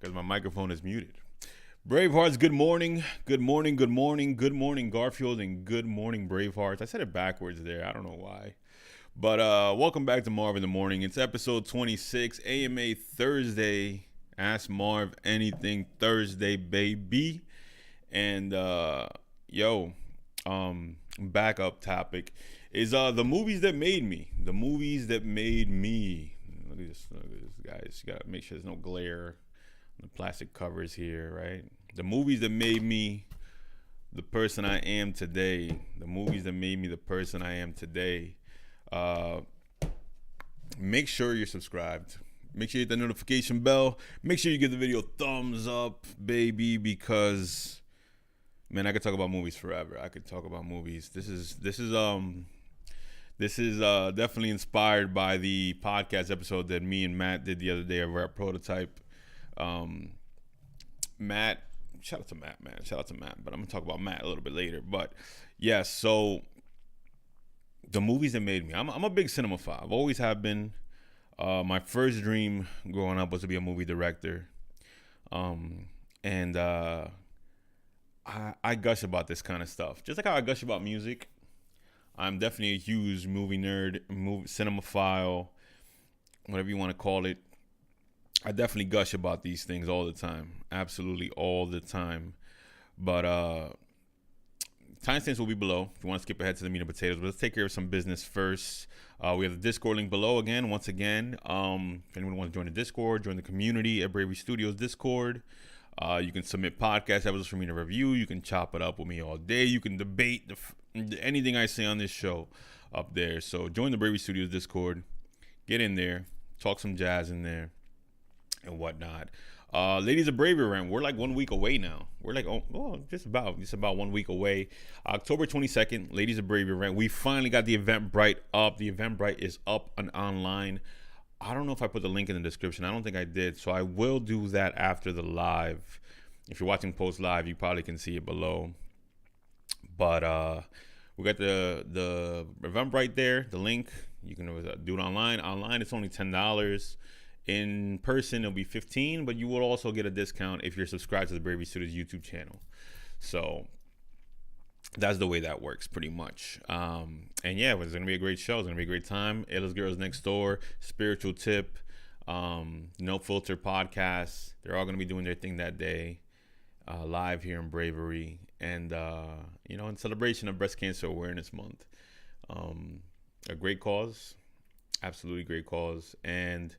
because my microphone is muted. Bravehearts, good morning. Good morning, good morning, good morning, Garfield, and good morning, Bravehearts. I said it backwards there. I don't know why. But welcome back to Marv in the Morning. It's episode 26, AMA Thursday. Ask Marv Anything Thursday, baby. And backup topic is the movies that made me. The movies that made me. Look at this, guys. You gotta make sure there's no glare on the plastic covers here, right? The movies that made me the person I am today. The movies that made me the person I am today. Make sure you're subscribed. Make sure you hit the notification bell. Make sure you give the video a thumbs up, baby, because man, I could talk about movies forever. I could talk about movies. This is definitely inspired by the podcast episode that me and Matt did the other day over at Prototype. Matt, shout out to Matt, man. Shout out to Matt. But I'm gonna talk about Matt a little bit later. But yeah, so the movies that made me. I'm a big cinemaphile. I've always have been. My first dream growing up was to be a movie director. I gush about this kind of stuff. Just like how I gush about music, I'm definitely a huge movie nerd, cinemaphile, whatever you want to call it. I definitely gush about these things all the time. Absolutely all the time. But timestamps will be below if you want to skip ahead to the meat and potatoes. But let's take care of some business first. We have the Discord link below again. Once again, if anyone wants to join the Discord, join the community at Bravery Studios Discord. You can submit podcast episodes for me to review. You can chop it up with me all day. You can debate anything I say on this show up there. So join the Bravery Studios Discord. Get in there. Talk some jazz in there and whatnot. Ladies of Bravery event. We're like 1 week away now. We're like just about 1 week away. October 22nd, Ladies of Bravery event. We finally got the Eventbrite up. The Eventbrite is up and online. I don't know if I put the link in the description. I don't think I did. So I will do that after the live. If you're watching post live, you probably can see it below. But we got the Eventbrite there, the link. You can do it online. Online, it's only $10. In person, it'll be $15, but you will also get a discount if you're subscribed to the Bravery Studios YouTube channel. So that's the way that works, pretty much. And yeah, it's gonna be a great show. It's gonna be a great time. Ella's Girls Next Door, Spiritual Tip, No Filter podcast. They're all gonna be doing their thing that day, live here in Bravery, and in celebration of Breast Cancer Awareness Month. A great cause, absolutely great cause, and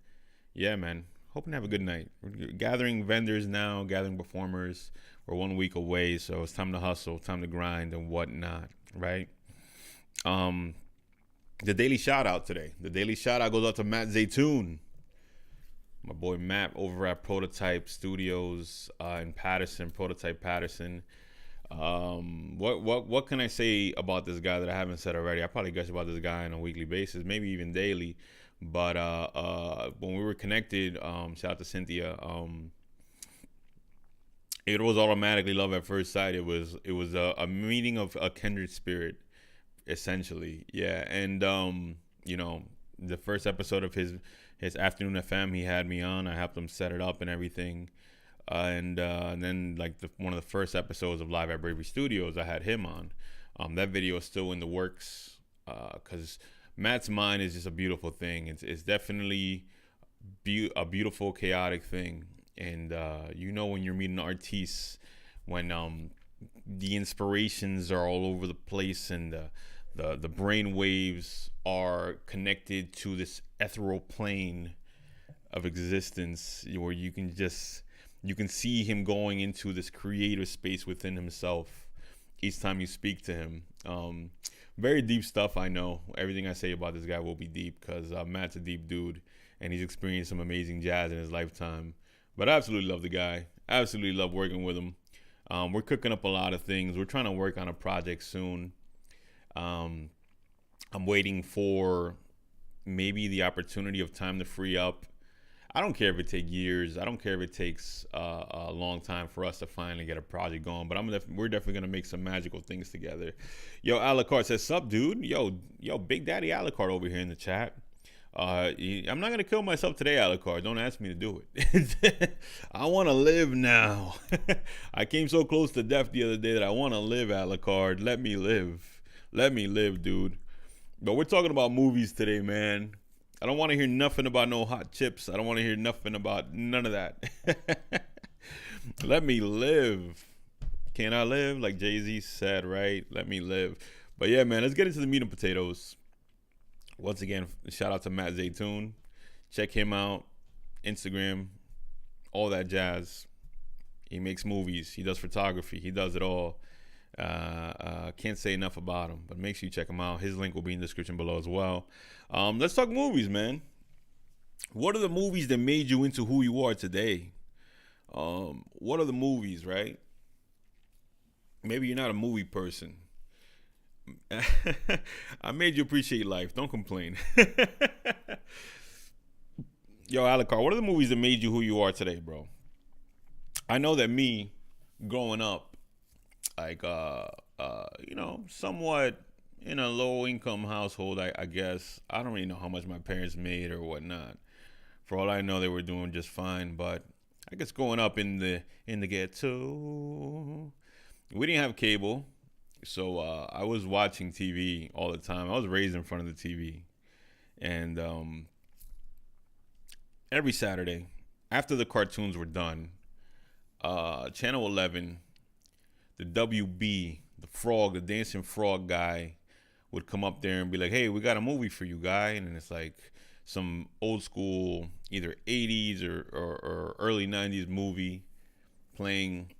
yeah, man. Hoping to have a good night. We're gathering vendors now, gathering performers. We're 1 week away, so it's time to hustle, time to grind and whatnot, right? The daily shout out today. The daily shout out goes out to Matt Zaytoon. My boy Matt over at Prototype Studios in Patterson, Prototype Patterson. What can I say about this guy that I haven't said already? I probably gush about this guy on a weekly basis, maybe even daily. But when we were connected, shout out to Cynthia. It was automatically love at first sight. It was a meeting of a kindred spirit, essentially. Yeah, and the first episode of his Afternoon FM, he had me on. I helped him set it up and everything. And then like one of the first episodes of Live at Bravery Studios, I had him on. That video is still in the works because Matt's mind is just a beautiful thing. It's definitely a beautiful, chaotic thing. And when you're meeting artists, when the inspirations are all over the place and the brain waves are connected to this ethereal plane of existence, where you can see him going into this creative space within himself each time you speak to him. Very deep stuff, I know. Everything I say about this guy will be deep because Matt's a deep dude and he's experienced some amazing jazz in his lifetime. But I absolutely love the guy. Absolutely love working with him. We're cooking up a lot of things. We're trying to work on a project soon. I'm waiting for maybe the opportunity of time to free up. I don't care if it takes years. I don't care if it takes a long time for us to finally get a project going. But we're definitely gonna make some magical things together. Yo, Alucard says, "Sup, dude? Yo, Big Daddy Alucard over here in the chat. I'm not gonna kill myself today, Alucard. Don't ask me to do it. I want to live now. I came so close to death the other day that I want to live, Alucard. Let me live. Let me live, dude. But we're talking about movies today, man. I don't want to hear nothing about no hot chips. I don't want to hear nothing about none of that. Let me live. Can I live? Like Jay-Z said, right? Let me live. But yeah, man, let's get into the meat and potatoes. Once again, shout out to Matt Zaytoon. Check him out. Instagram, all that jazz. He makes movies. He does photography. He does it all. Can't say enough about him, but make sure you check him out. His link will be in the description below as well. Let's talk movies, man. What are the movies that made you into who you are today? What are the movies, right? Maybe you're not a movie person. I made you appreciate life. Don't complain. Yo, Alucard, what are the movies that made you who you are today, bro? I know that me, growing up, like, somewhat in a low income household, I guess. I don't really know how much my parents made or whatnot. For all I know, they were doing just fine. But I guess growing up in the ghetto, we didn't have cable. So I was watching TV all the time. I was raised in front of the TV. And every Saturday, after the cartoons were done, Channel 11, the WB, the frog, the dancing frog guy, would come up there and be like, hey, we got a movie for you, guy. And it's like some old school, either 80s or early 90s movie playing.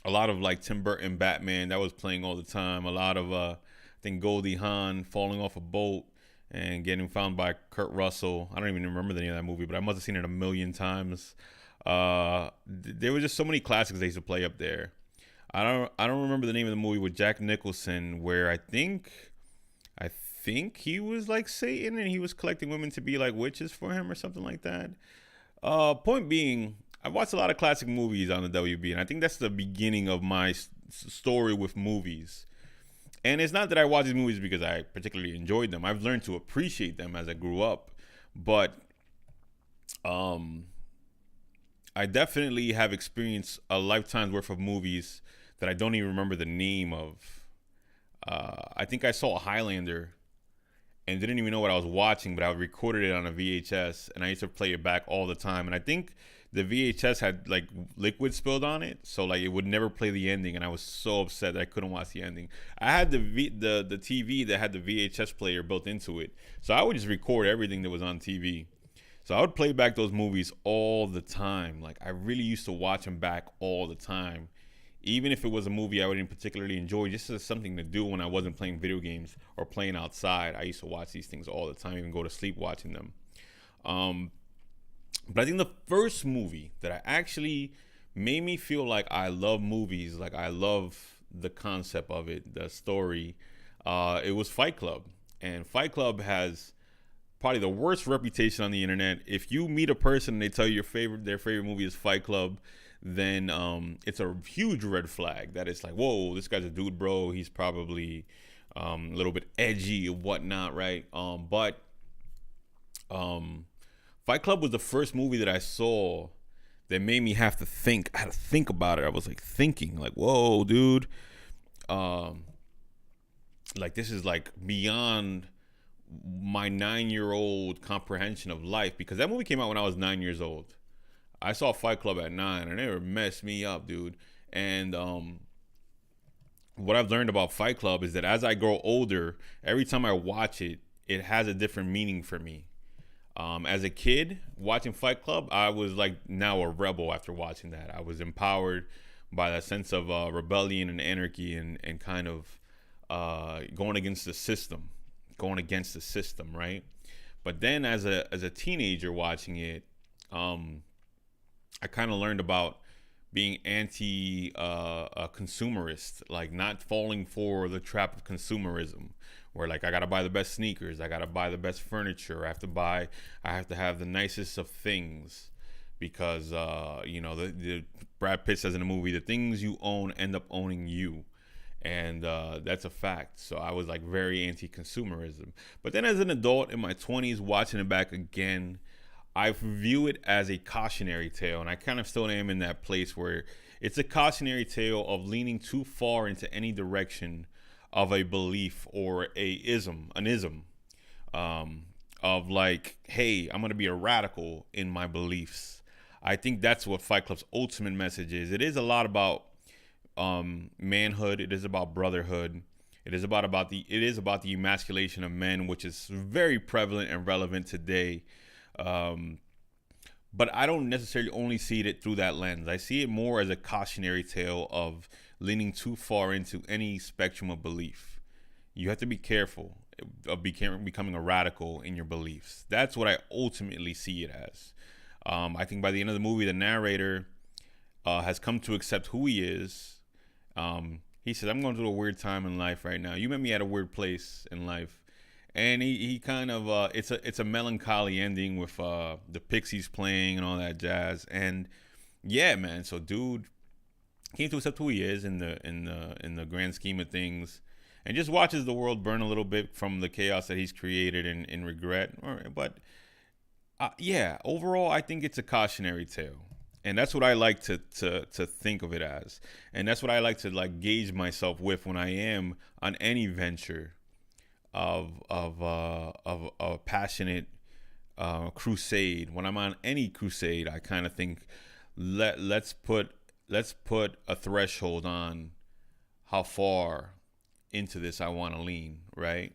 A lot of like Tim Burton Batman that was playing all the time. A lot of I think Goldie Hawn falling off a boat and getting found by Kurt Russell. I don't even remember the name of that movie, but I must have seen it a million times. There were just so many classics they used to play up there. I don't remember the name of the movie with Jack Nicholson where I think he was like Satan and he was collecting women to be like witches for him or something like that. Point being, I've watched a lot of classic movies on the WB, and I think that's the beginning of my story with movies. And it's not that I watch these movies because I particularly enjoyed them. I've learned to appreciate them as I grew up. But I definitely have experienced a lifetime's worth of movies that I don't even remember the name of. I think I saw Highlander and didn't even know what I was watching, but I recorded it on a VHS, and I used to play it back all the time. And I think the VHS had like liquid spilled on it, so like it would never play the ending, and I was so upset that I couldn't watch the ending. I had the TV that had the VHS player built into it, so I would just record everything that was on TV. So I would play back those movies all the time. Like I really used to watch them back all the time, even if it was a movie I wouldn't particularly enjoy, just as something to do when I wasn't playing video games or playing outside. I used to watch these things all the time, even go to sleep watching them. But I think the first movie that I actually made me feel like I love movies, like I love the concept of it, the story, it was Fight Club. And Fight Club has probably the worst reputation on the internet. If you meet a person and they tell you their favorite movie is Fight Club, then it's a huge red flag that it's like, whoa, this guy's a dude, bro. He's probably a little bit edgy and whatnot, right? But Fight Club was the first movie that I saw that made me have to think. I had to think about it. I was like thinking, like, whoa, dude. Like this is like beyond my 9-year-old comprehension of life, because that movie came out when I was 9 years old. I saw Fight Club at 9 and it messed me up, dude. And what I've learned about Fight Club is that as I grow older, every time I watch it, it has a different meaning for me. As a kid watching Fight Club, I was like now a rebel after watching that. I was empowered by that sense of rebellion and anarchy and kind of going against the system, right? But then as a teenager watching it, I kind of learned about being anti-consumerist, like not falling for the trap of consumerism, where like I gotta buy the best sneakers, I gotta buy the best furniture, I have to have the nicest of things, because the Brad Pitt says in the movie, the things you own end up owning you. and that's a fact. So I was like very anti-consumerism. But then as an adult in my 20s, watching it back again, I view it as a cautionary tale, and I kind of still am in that place where it's a cautionary tale of leaning too far into any direction of a belief or an ism, um, of like, hey, I'm gonna be a radical in my beliefs. I think that's what Fight Club's ultimate message is. It is a lot about manhood. It is about brotherhood. It is about the emasculation of men, which is very prevalent and relevant today. Um, but I don't necessarily only see it through that lens. I see it more as a cautionary tale of leaning too far into any spectrum of belief. You have to be careful of becoming a radical in your beliefs. That's what I ultimately see it as. I think by the end of the movie, the narrator has come to accept who he is. He says, "I'm going through a weird time in life right now. You met me at a weird place in life." And he kind of it's a melancholy ending with the Pixies playing and all that jazz. And yeah, man. So dude came to accept who he is in the grand scheme of things, and just watches the world burn a little bit from the chaos that he's created in regret. But yeah, overall, I think it's a cautionary tale. And that's what I like to think of it as. And that's what I like to like gauge myself with when I am on any venture of a passionate crusade. When I'm on any crusade, I kind of think let's put a threshold on how far into this I want to lean, right?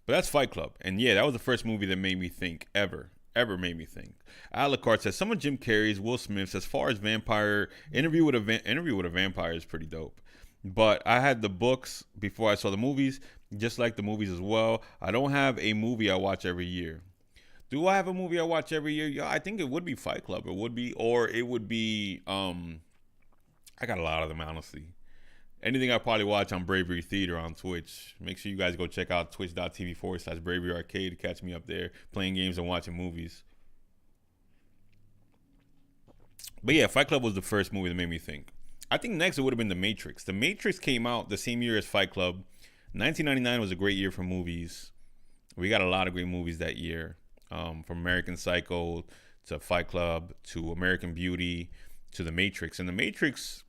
But that's Fight Club, and yeah, that was the first movie that made me think ever made me think. Alucard says some of Jim Carrey's, Will Smith's, as far as vampire interview with a vampire is pretty dope. But I had the books before I saw the movies, just like the movies as well. I don't have a movie I watch every year. Do I have a movie I watch every year? Yeah, I think it would be Fight Club. It would be, or it would be. I got a lot of them, honestly. Anything I probably watch on Bravery Theater on Twitch. Make sure you guys go check out twitch.tv/Bravery Arcade to catch me up there playing games and watching movies. But yeah, Fight Club was the first movie that made me think. I think next it would have been The Matrix. The Matrix came out the same year as Fight Club. 1999 was a great year for movies. We got a lot of great movies that year, from American Psycho to Fight Club to American Beauty to The Matrix. And The Matrix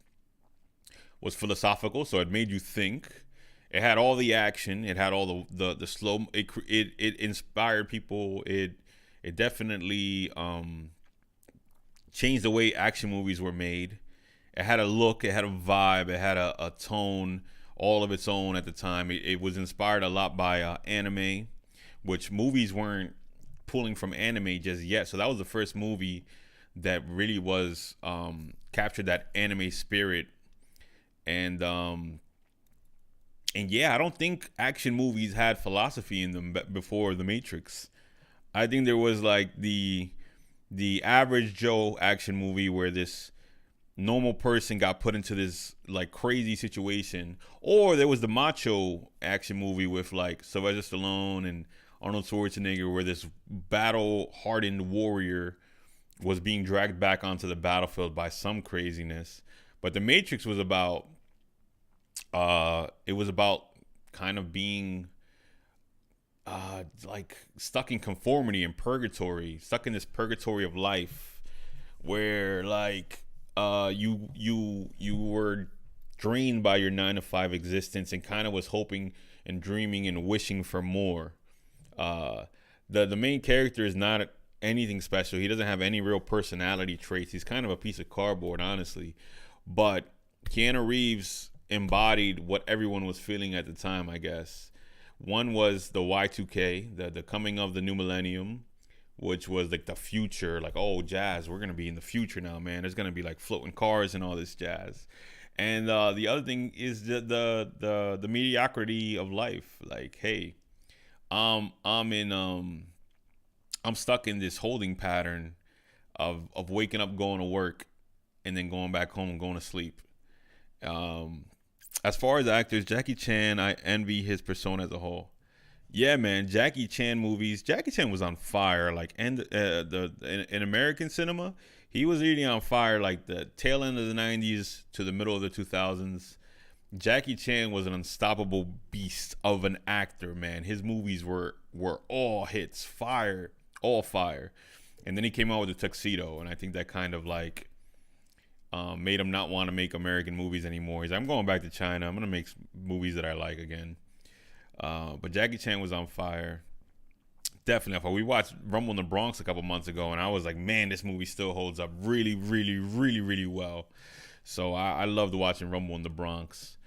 was philosophical, so it made you think. It had all the action. It had all the slow. It inspired people. It definitely changed the way action movies were made. It had a look. It had a vibe. It had a tone all of its own at the time. It was inspired a lot by anime, which movies weren't pulling from anime just yet. So that was the first movie that really was captured that anime spirit. And yeah, I don't think action movies had philosophy in them before The Matrix. I think there was like the average Joe action movie where this normal person got put into this like crazy situation, or there was the macho action movie with like Sylvester Stallone and Arnold Schwarzenegger, where this battle-hardened warrior was being dragged back onto the battlefield by some craziness. But The Matrix was about kind of being like stuck in conformity and purgatory, stuck in this purgatory of life, where like you were drained by your 9 to 5 existence and kind of was hoping and dreaming and wishing for more. The main character is not anything special. He doesn't have any real personality traits. He's kind of a piece of cardboard, honestly. But Keanu Reeves embodied what everyone was feeling at the time, I guess. One was the Y2K, the coming of the new millennium, which was like the future, like, oh, jazz, we're going to be in the future now, man. There's going to be like floating cars and all this jazz. And the other thing is the mediocrity of life. Like, hey, I'm stuck in this holding pattern of waking up, going to work, and then going back home and going to sleep. As far as actors, Jackie Chan, I envy his persona as a whole. Yeah, man, Jackie Chan movies. Jackie Chan was on fire. Like, in American cinema, he was really on fire. Like the tail end of the '90s to the middle of the 2000s. Jackie Chan was an unstoppable beast of an actor, man. His movies were all hits, fire, all fire. And then he came out with the Tuxedo, and I think that kind of like made him not want to make American movies anymore. He's like, I'm going back to China. I'm gonna make movies that I like again. But Jackie Chan was on fire. Definitely. We watched Rumble in the Bronx a couple months ago, and I was like, man, this movie still holds up really, really, really, really well. So I loved watching Rumble in the Bronx.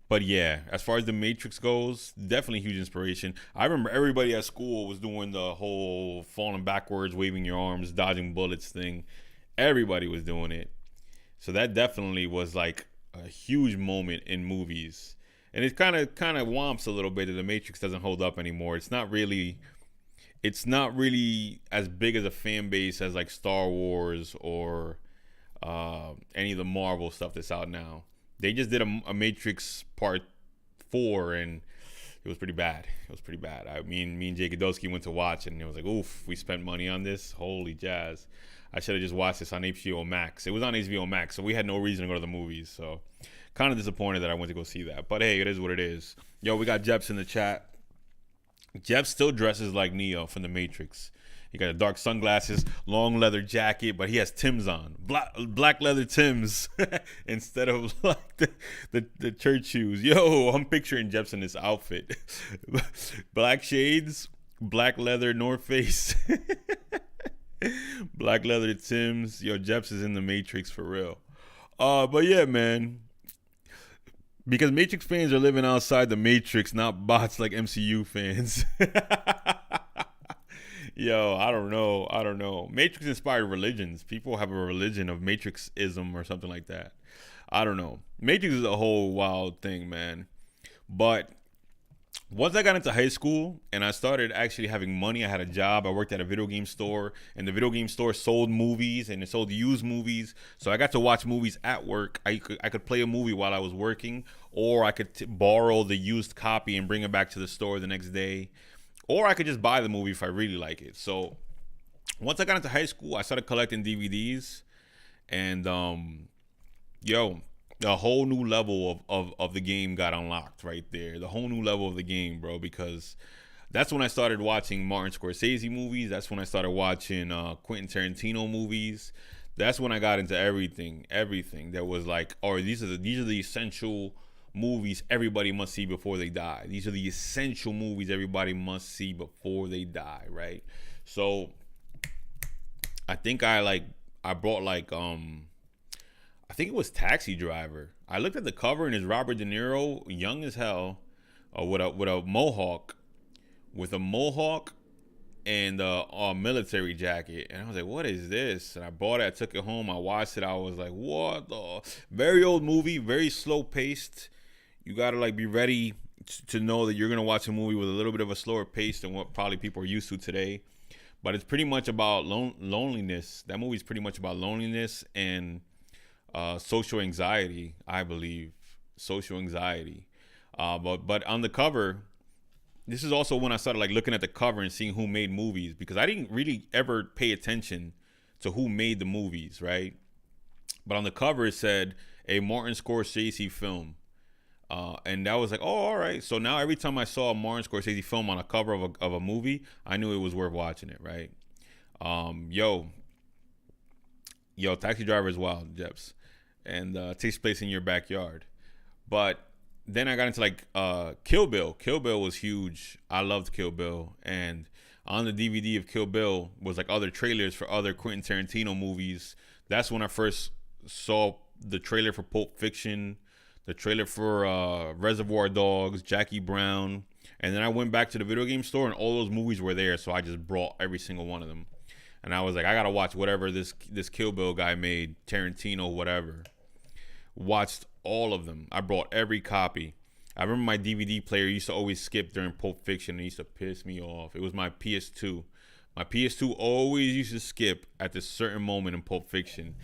But yeah, as far as the Matrix goes, definitely huge inspiration. I remember everybody at school was doing the whole falling backwards, waving your arms, dodging bullets thing. Everybody was doing it. So that definitely was like a huge moment in movies. And it kind of womps a little bit that the Matrix doesn't hold up anymore. It's not really as big as a fan base as like Star Wars or any of the Marvel stuff that's out now. They just did a Matrix Part 4, and it was pretty bad. It was pretty bad. Me and Jake Adolski went to watch, and it was like, oof, we spent money on this. Holy jazz. I should have just watched this on HBO Max. It was on HBO Max, so we had no reason to go to the movies. So kind of disappointed that I went to go see that. But hey, it is what it is. Yo, we got Jeps in the chat. Jeff still dresses like Neo from the Matrix. He got the dark sunglasses, long leather jacket, but he has Timbs on, black leather Timbs instead of like the church shoes. Yo, I'm picturing Jeff in this outfit: black shades, black leather North Face, black leather Timbs. Yo, Jeff is in the Matrix for real. But yeah, man. Because Matrix fans are living outside the Matrix, not bots like MCU fans. Yo, I don't know. Matrix inspired religions. People have a religion of Matrixism or something like that. I don't know. Matrix is a whole wild thing, man. But once I got into high school and I started actually having money, I had a job. I worked at a video game store, and the video game store sold movies, and it sold used movies. So I got to watch movies at work. I could play a movie while I was working, or I could borrow the used copy and bring it back to the store the next day. Or I could just buy the movie if I really like it. So once I got into high school, I started collecting DVDs. And, a whole new level of the game got unlocked right there. The whole new level of the game, bro. Because that's when I started watching Martin Scorsese movies. That's when I started watching Quentin Tarantino movies. That's when I got into everything that was like, oh, these are the essential movies everybody must see before they die. These are the essential movies everybody must see before they die, right? So I think I brought I think it was Taxi Driver. I looked at the cover and it's Robert De Niro, young as hell, with a mohawk and a military jacket, and I was like, what is this? And I bought it, I took it home, I watched it, I was like, what the? Very old movie, very slow paced. You gotta like be ready to know that you're gonna watch a movie with a little bit of a slower pace than what probably people are used to today. But it's pretty much about loneliness. That movie's pretty much about loneliness and social anxiety, I believe. Social anxiety. But on the cover, this is also when I started like looking at the cover and seeing who made movies, because I didn't really ever pay attention to who made the movies, right? But on the cover it said a Martin Scorsese film. And that was like, oh, all right. So now every time I saw a Martin Scorsese film on a cover of a movie, I knew it was worth watching it, right? Yo, Taxi Driver is wild, Jeps. And takes place in your backyard. But then I got into like Kill Bill. Kill Bill was huge. I loved Kill Bill. And on the DVD of Kill Bill was like other trailers for other Quentin Tarantino movies. That's when I first saw the trailer for Pulp Fiction, the trailer for Reservoir Dogs, Jackie Brown. And then I went back to the video game store and all those movies were there. So I just brought every single one of them. And I was like, I got to watch whatever this Kill Bill guy made, Tarantino, whatever. Watched all of them. I brought every copy. I remember my DVD player used to always skip during Pulp Fiction. It used to piss me off. It was my PS2. My PS2 always used to skip at this certain moment in Pulp Fiction.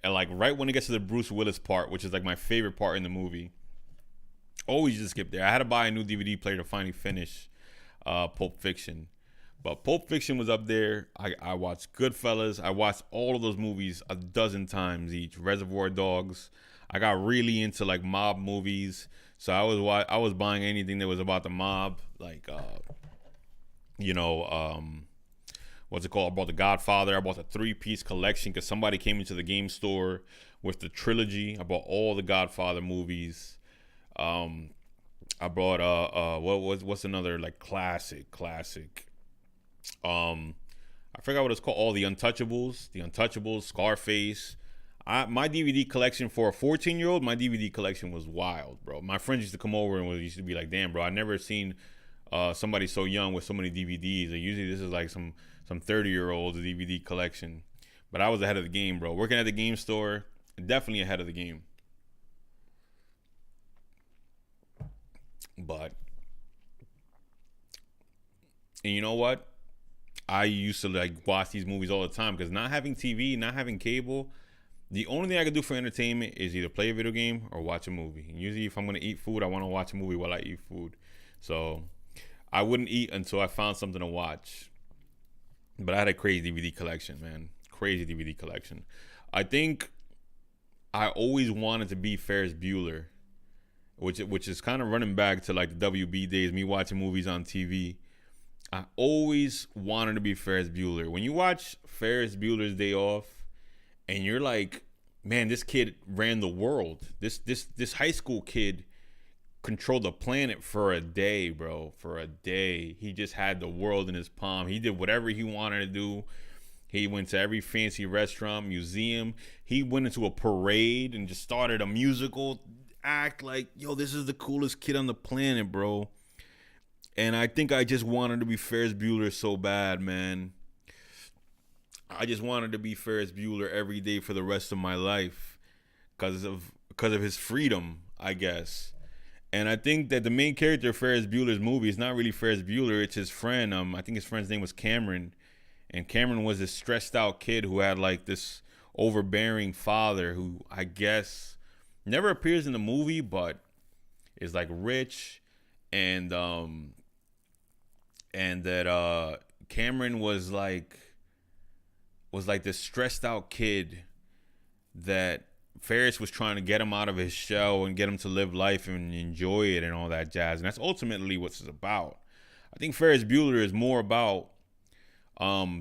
And like right when it gets to the Bruce Willis part, which is like my favorite part in the movie, always just skip there. I had to buy a new DVD player to finally finish Pulp Fiction. But Pulp Fiction was up there. I watched Goodfellas. I watched all of those movies a dozen times each. Reservoir Dogs. I got really into like mob movies. So I was buying anything that was about the mob, like you know, what's it called? I bought The Godfather. I bought the 3-piece collection because somebody came into the game store with the trilogy. I bought all the Godfather movies. I bought what's another like classic. I forgot what it's called. All the Untouchables, Scarface. My DVD collection for a 14-year-old, my DVD collection was wild, bro. My friends used to come over and used to be like, "Damn, bro, I never seen somebody so young with so many DVDs." And usually this is like some 30-year-old's DVD collection. But I was ahead of the game, bro. Working at the game store, definitely ahead of the game. But and you know what? I used to like watch these movies all the time because not having TV, not having cable, the only thing I could do for entertainment is either play a video game or watch a movie. And usually, if I'm gonna eat food, I want to watch a movie while I eat food. So I wouldn't eat until I found something to watch. But I had a crazy DVD collection, man. Crazy DVD collection. I think I always wanted to be Ferris Bueller, which is kind of running back to like the WB days, me watching movies on TV. I always wanted to be Ferris Bueller. When you watch Ferris Bueller's Day Off, and you're like, man, this kid ran the world. This high school kid controlled the planet for a day, bro. For a day. He just had the world in his palm. He did whatever he wanted to do. He went to every fancy restaurant, museum. He went into a parade and just started a musical act like, yo, this is the coolest kid on the planet, bro. And I think I just wanted to be Ferris Bueller so bad, man. I just wanted to be Ferris Bueller every day for the rest of my life because of his freedom, I guess. And I think that the main character of Ferris Bueller's movie is not really Ferris Bueller, it's his friend. I think his friend's name was Cameron. And Cameron was this stressed out kid who had like this overbearing father who I guess never appears in the movie, but is like rich and that Cameron was like this stressed out kid that Ferris was trying to get him out of his shell and get him to live life and enjoy it and all that jazz. And that's ultimately what it's about. I think Ferris Bueller is more about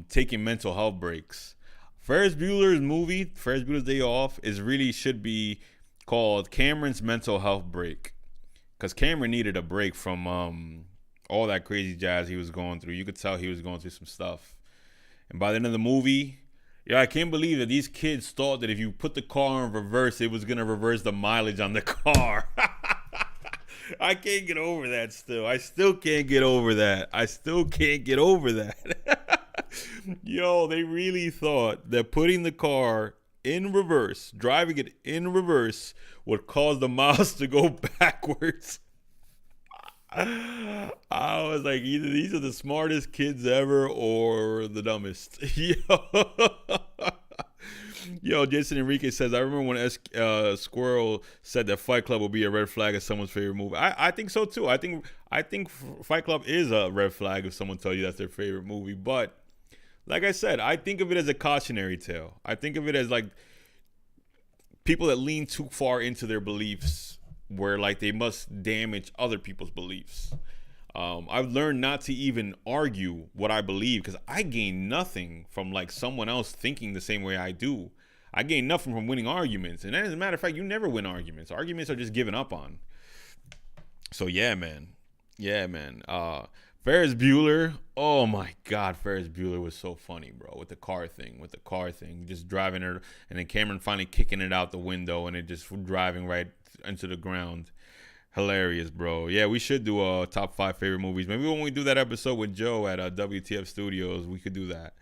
taking mental health breaks. Ferris Bueller's movie, Ferris Bueller's Day Off, should be called Cameron's Mental Health Break. Because Cameron needed a break from all that crazy jazz he was going through. You could tell he was going through some stuff. And by the end of the movie, yeah, I can't believe that these kids thought that if you put the car in reverse, it was going to reverse the mileage on the car. I can't get over that still. I still can't get over that. Yo, they really thought that putting the car in reverse, driving it in reverse, would cause the miles to go backwards. I was like, either these are the smartest kids ever or the dumbest. Yo, Jason Enrique says, I remember when Squirrel said that Fight Club will be a red flag as someone's favorite movie. I think so too. I think Fight Club is a red flag if someone tells you that's their favorite movie. But like I said, I think of it as a cautionary tale. I think of it as like people that lean too far into their beliefs, where like they must damage other people's beliefs. I've learned not to even argue what I believe because I gain nothing from like someone else thinking the same way I do. I gain nothing from winning arguments. And as a matter of fact, you never win arguments. Arguments are just given up on. So yeah, man. Ferris Bueller. Oh my God, Ferris Bueller was so funny, bro. With the car thing, just driving her, and then Cameron finally kicking it out the window, and it just driving right into the ground. Hilarious, bro. Yeah, we should do a top 5 favorite movies. Maybe when we do that episode with Joe at WTF Studios, we could do that.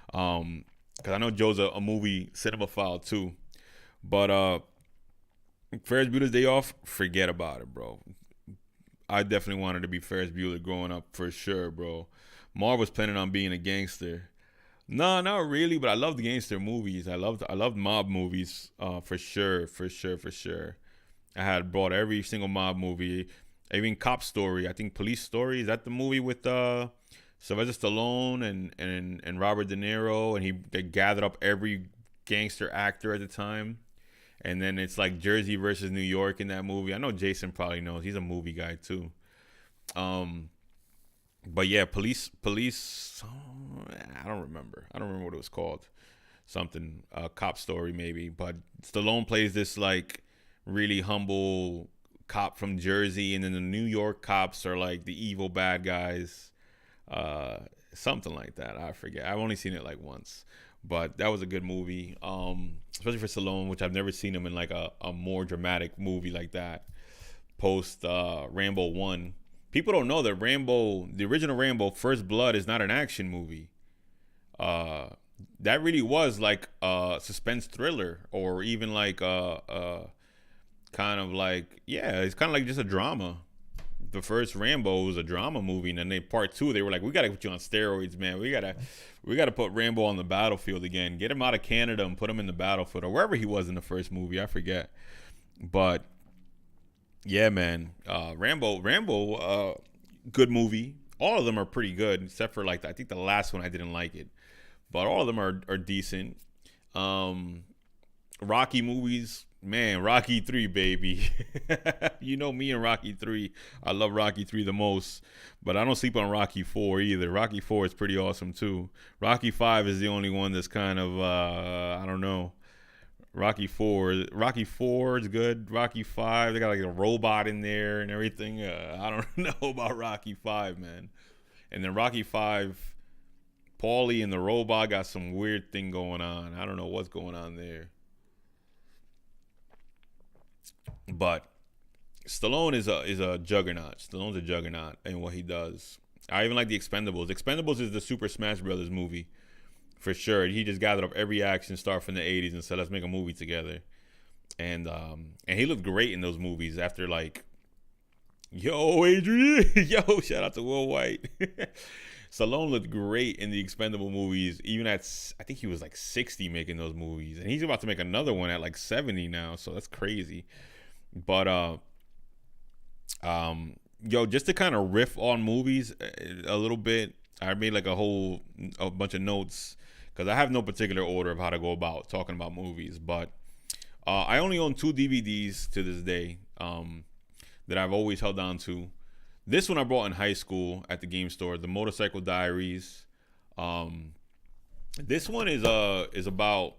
Because I know Joe's a movie cinemaphile too. But Ferris Bueller's Day Off, forget about it, bro. I definitely wanted to be Ferris Bueller growing up for sure, bro. Marv was planning on being a gangster. No, not really, but I loved gangster movies. I loved mob movies for sure. I had bought every single mob movie, even Cop Story. I think Police Story, is that the movie with Sylvester Stallone and Robert De Niro, and they gathered up every gangster actor at the time. And then it's like Jersey versus New York in that movie. I know Jason probably knows. He's a movie guy too. Um, but yeah, police. I don't remember. I don't remember what it was called. Something cop story maybe. But Stallone plays this like really humble cop from Jersey, and then the New York cops are like the evil bad guys. Something like that. I forget. I've only seen it like once, but that was a good movie. Especially for Stallone, which I've never seen him in like a more dramatic movie like that. Post Rambo 1. People don't know that Rambo, the original Rambo, First Blood, is not an action movie. That really was like a suspense thriller, or even like kind of like, yeah, it's kind of like just a drama. The first Rambo was a drama movie, and then part 2 they were like, we gotta put you on steroids, man. We gotta put Rambo on the battlefield again. Get him out of Canada and put him in the battlefield, or wherever he was in the first movie. I forget, but yeah, man. Rambo, good movie. All of them are pretty good, except for like I think the last one I didn't like it, but all of them are decent. Rocky movies. Man, Rocky 3, baby. You know me and Rocky 3. I love Rocky 3 the most. But I don't sleep on Rocky 4 either. Rocky 4 is pretty awesome too. Rocky 5 is the only one that's kind of, I don't know. Rocky 4 is good. Rocky 5, they got like a robot in there and everything. I don't know about Rocky 5, man. And then Rocky 5, Paulie and the robot got some weird thing going on. I don't know what's going on there. But Stallone is a juggernaut. Stallone's a juggernaut in what he does. I even like the Expendables. Expendables is the Super Smash Brothers movie for sure. He just gathered up every action star from the 80s and said, let's make a movie together. And he looked great in those movies after like, yo, Adrian. Yo, shout out to Will White. Stallone looked great in the Expendable movies, even at, I think he was like 60 making those movies. And he's about to make another one at like 70 now, so that's crazy. But just to kind of riff on movies a little bit, I made like a bunch of notes because I have no particular order of how to go about talking about movies. But I only own 2 DVDs to this day that I've always held on to. This one I bought in high school at the game store, The Motorcycle Diaries. This one is about,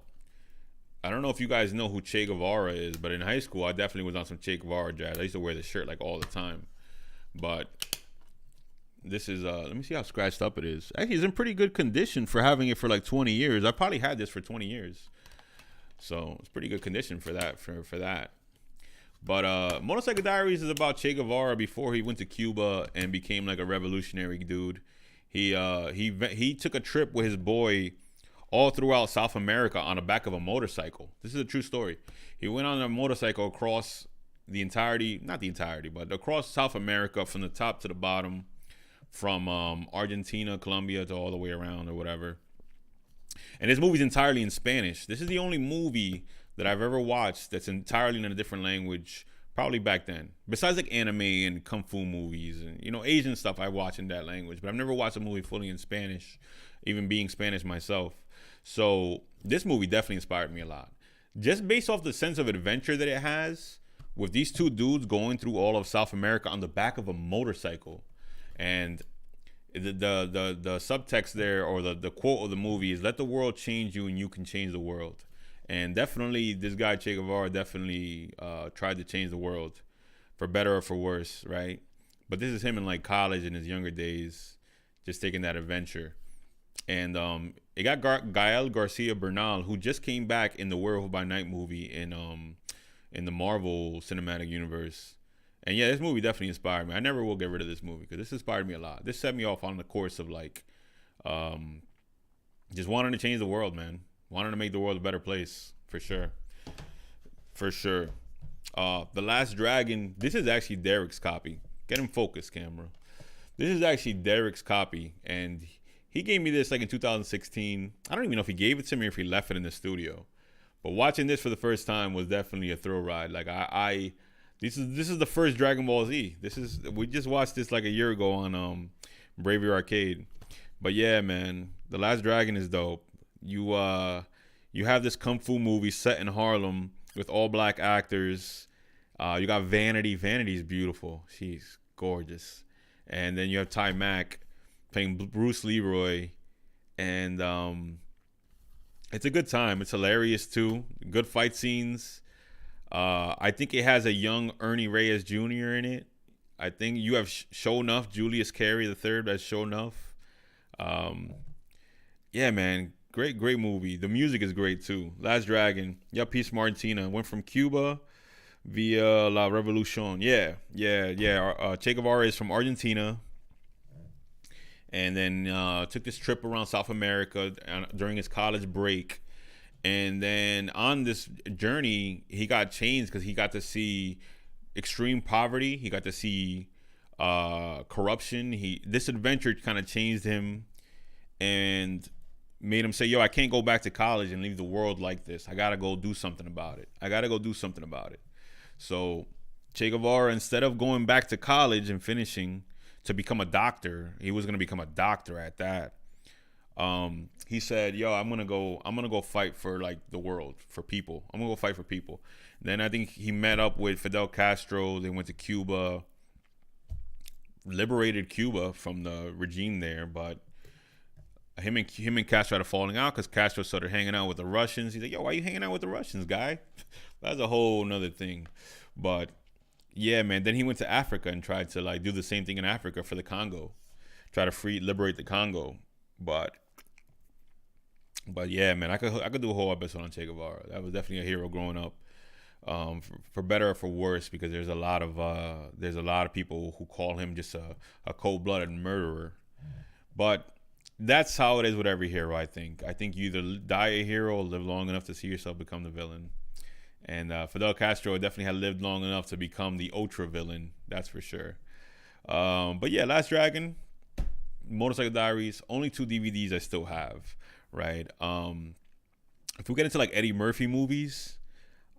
I don't know if you guys know who Che Guevara is, but in high school, I definitely was on some Che Guevara jazz. I used to wear this shirt like all the time. But this is, let me see how scratched up it is. Actually, it's in pretty good condition for having it for like 20 years. I probably had this for 20 years. So it's pretty good condition for that, for that. But Motorcycle Diaries is about Che Guevara before he went to Cuba and became like a revolutionary dude. He took a trip with his boy all throughout South America on the back of a motorcycle. This is a true story. He went on a motorcycle across the entirety, not the entirety, but across South America from the top to the bottom, from Argentina, Colombia to all the way around or whatever. And this movie's entirely in Spanish. This is the only movie that I've ever watched that's entirely in a different language, probably back then. Besides like anime and kung fu movies and, you know, Asian stuff I watch in that language. But I've never watched a movie fully in Spanish, even being Spanish myself. So this movie definitely inspired me a lot. Just based off the sense of adventure that it has, with these 2 dudes going through all of South America on the back of a motorcycle. And the subtext there, or the quote of the movie is, let the world change you and you can change the world. And definitely this guy Che Guevara definitely tried to change the world for better or for worse, right? But this is him in like college in his younger days, just taking that adventure. And it got Gael Garcia Bernal, who just came back in the Werewolf by Night movie in the Marvel Cinematic Universe. And yeah, this movie definitely inspired me. I never will get rid of this movie because this inspired me a lot. This set me off on the course of like just wanting to change the world, man. Wanting to make the world a better place, for sure. For sure. The Last Dragon, this is actually Derek's copy. Get him focused, camera. This is actually Derek's copy, and he gave me this like in 2016. I don't even know if he gave it to me or if he left it in the studio. But watching this for the first time was definitely a thrill ride. Like this is the first Dragon Ball Z. We just watched this like a year ago on Bravery Arcade. But yeah, man, The Last Dragon is dope. You have this kung fu movie set in Harlem with all black actors. You got Vanity. Vanity's beautiful. She's gorgeous. And then you have Ty Mack playing Bruce Leroy, and it's a good time. It's hilarious too. Good fight scenes. I think it has a young Ernie Reyes Jr. in it. I think you have Sho'nuff, Julius Carey the third as Sho'nuff. Um, yeah, man, great movie. The music is great too. Last Dragon, yeah, Peace Martina went from Cuba via La Revolucion. Yeah. Che Guevara is from Argentina, and then took this trip around South America during his college break. And then on this journey, he got changed because he got to see extreme poverty. He got to see corruption. This adventure kind of changed him and made him say, "Yo, I can't go back to college and leave the world like this. I gotta go do something about it. So Che Guevara, instead of going back to college and finishing to become a doctor, he was gonna become a doctor at that. He said, "Yo, I'm gonna go fight for like the world, for people. I'm gonna go fight for people." Then I think he met up with Fidel Castro. They went to Cuba, liberated Cuba from the regime there, but him and Castro had a falling out because Castro started hanging out with the Russians. He's like, "Yo, why are you hanging out with the Russians, guy?" That's a whole nother thing. But yeah, man. Then he went to Africa and tried to like do the same thing in Africa for the Congo, try to liberate the Congo. But yeah, man, I could do a whole episode on Che Guevara. That was definitely a hero growing up, for better or for worse, because there's a lot of people who call him just a cold blooded murderer. But that's how it is with every hero. I think you either die a hero or live long enough to see yourself become the villain. And Fidel Castro definitely had lived long enough to become the ultra villain. That's for sure. But yeah, Last Dragon, Motorcycle Diaries, only two DVDs I still have. Right. If we get into like Eddie Murphy movies,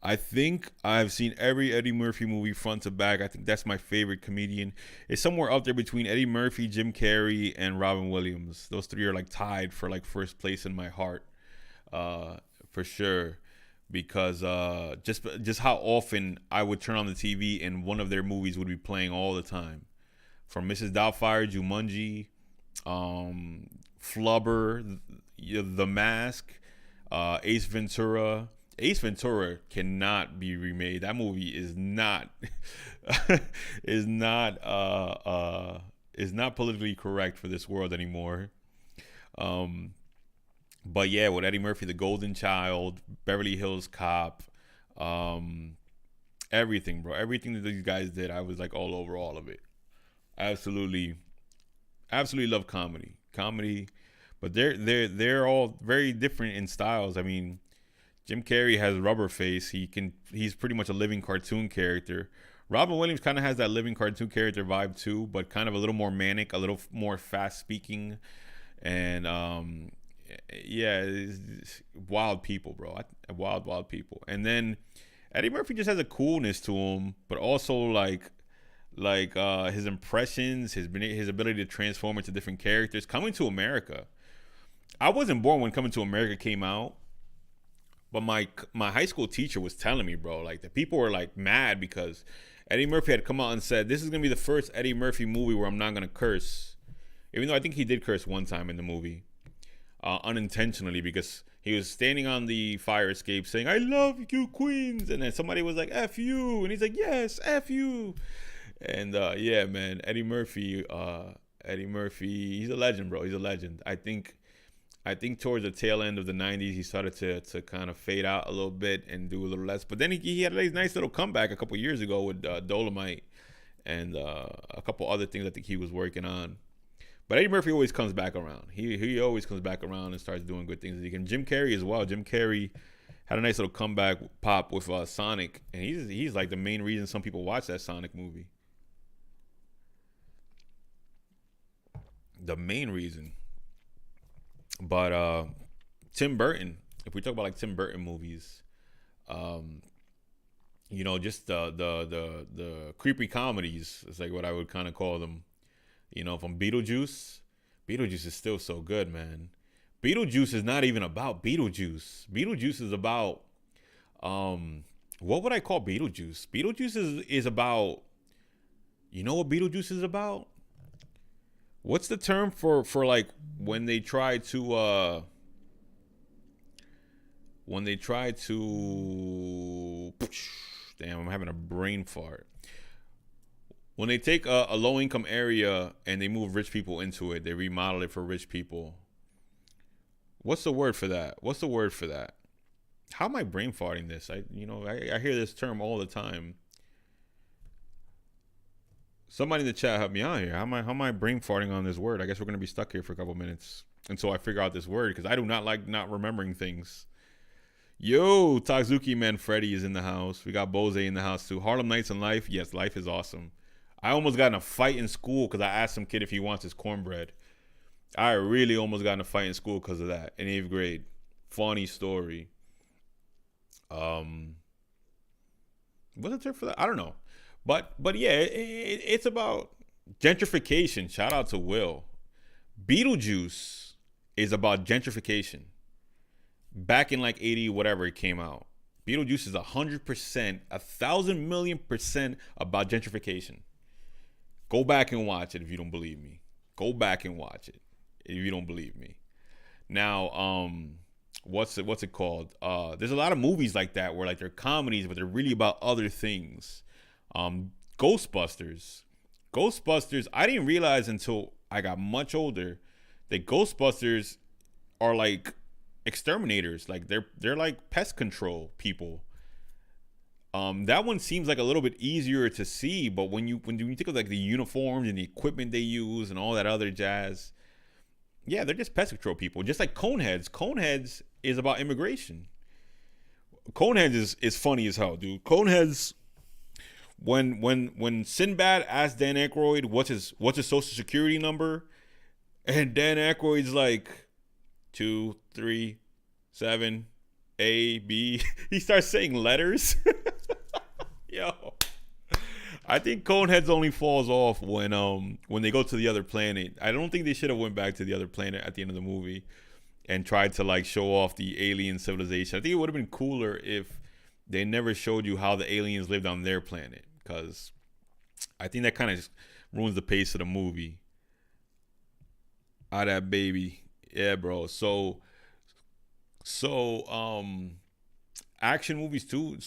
I think I've seen every Eddie Murphy movie front to back. I think that's my favorite comedian. It's somewhere up there between Eddie Murphy, Jim Carrey, and Robin Williams. Those three are like tied for like first place in my heart, for sure. Because just how often I would turn on the TV and one of their movies would be playing all the time, from Mrs. Doubtfire, Jumanji, Flubber, The Mask, Ace Ventura. Ace Ventura cannot be remade. That movie is not is not is not politically correct for this world anymore. But yeah, with Eddie Murphy, The Golden Child, Beverly Hills Cop, everything, bro. Everything that these guys did, I was like all over all of it. Absolutely, absolutely love comedy, but they're all very different in styles. I mean, Jim Carrey has rubber face. He's pretty much a living cartoon character. Robin Williams kind of has that living cartoon character vibe too, but kind of a little more manic, a little more fast speaking, and yeah, it's wild people, bro. Wild people. And then Eddie Murphy just has a coolness to him, but also his impressions, his ability to transform into different characters. Coming to America, I wasn't born when Coming to America came out, but my high school teacher was telling me, bro, like the people were like mad because Eddie Murphy had come out and said this is gonna be the first Eddie Murphy movie where I'm not gonna curse, even though I think he did curse one time in the movie, unintentionally, because he was standing on the fire escape saying "I love you, Queens," and then somebody was like "F you," and he's like "Yes, F you." And yeah, man, Eddie Murphy, he's a legend, bro. He's a legend. I think towards the tail end of the '90s, he started to kind of fade out a little bit and do a little less. But then he had a nice little comeback a couple years ago with Dolomite and a couple other things I think he was working on. But Eddie Murphy always comes back around. He always comes back around and starts doing good things. And Jim Carrey as well. Jim Carrey had a nice little comeback pop with Sonic, and he's like the main reason some people watch that Sonic movie. The main reason. But Tim Burton, if we talk about like Tim Burton movies, just the creepy comedies is like what I would kind of call them. From Beetlejuice, Beetlejuice is still so good, man. Beetlejuice is not even about Beetlejuice. Beetlejuice is about what would I call Beetlejuice? Beetlejuice is about, you know what Beetlejuice is about? What's the term for like when they try to damn, I'm having a brain fart. When they take a low income area and they move rich people into it, they remodel it for rich people. What's the word for that? What's the word for that? How am I brain farting this? I hear this term all the time. Somebody in the chat help me out here. How am I brain farting on this word? I guess we're gonna be stuck here for a couple minutes until I figure out this word, because I do not like not remembering things. Yo, Tazuki Man Freddy is in the house. We got Bose in the house too. Harlem Nights and Life. Yes, life is awesome. I almost got in a fight in school because I asked some kid if he wants his cornbread. I really almost got in a fight in school because of that in 8th grade. Funny story. What's the term for that? I don't know. But yeah, it's about gentrification. Shout out to Will. Beetlejuice is about gentrification. Back in like 80, whatever it came out. Beetlejuice is 100%, 1,000,000,000% about gentrification. Go back and watch it if you don't believe me. Go back and watch it if you don't believe me. Now, what's it called? There's a lot of movies like that where like they're comedies, but they're really about other things. Ghostbusters. I didn't realize until I got much older that Ghostbusters are like exterminators. Like they're like pest control people. That one seems like a little bit easier to see, but when you think of like the uniforms and the equipment they use and all that other jazz, yeah, they're just pest control people. Just like Coneheads. Coneheads is about immigration. Coneheads is funny as hell, dude. Coneheads. When Sinbad asked Dan Aykroyd what's his social security number, and Dan Aykroyd's like 2, 3, 7, A, B. He starts saying letters. Yo, I think Coneheads only falls off when they go to the other planet. I don't think they should have went back to the other planet at the end of the movie and tried to like show off the alien civilization. I think it would have been cooler if they never showed you how the aliens lived on their planet, because I think that kind of ruins the pace of the movie. Ah, that baby. Yeah, bro. So action movies too.